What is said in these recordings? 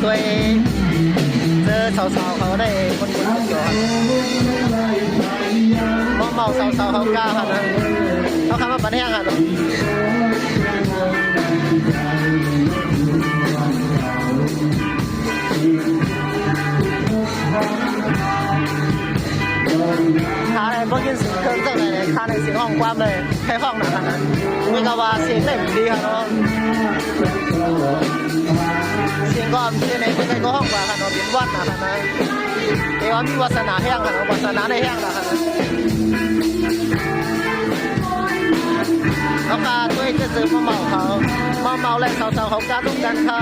ช่วยเจอสาวๆเขาได้คนเดียวเมาสาวๆเขากล้าค่ะนะเขาคำว่าปันแห้งค่ะเนาะขาในพวกยินเสียงเครื่องจังเลยขาในเสียงห้องความเลยแค่ห้องหนักขนาดนั้นมีกว่าเสียงเต็มดีค่ะเนาะเสียงก็เสียงในเพื่อนก็ห้องกว่าค่ะเนาะเป็นวัดนะค่ะนะเดี๋ยวมีวาสนาแห้งค่ะเนาะวาสนาในแห้งนะค่ะเขาพาด้วยจะซื้อมาเมาเขาเมาแหละสาวๆเขากล้าตุ้มกันค่ะ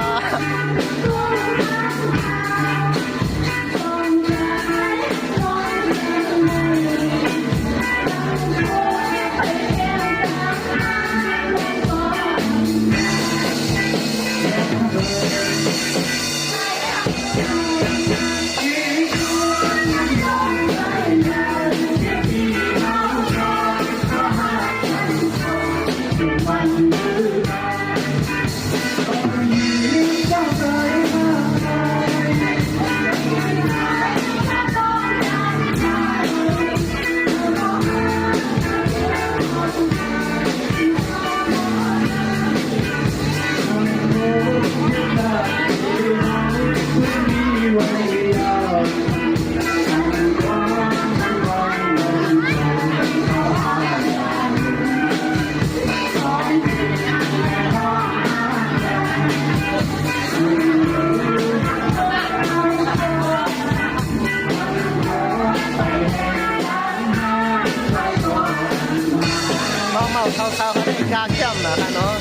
เมาเศร้าๆเขาได้กล้าเข้มนะคะเนาะ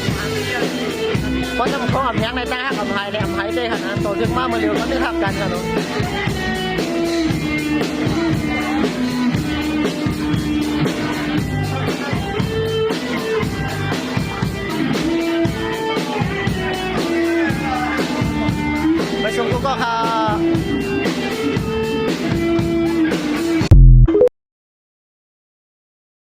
เพราะน้ำของอำแพงในใต้หักอำไพในอำไพได้ค่ะนะโตจึงมากมาเร็วเขาได้ทับกันค่ะเนาะไปชมกูก็ค่ะ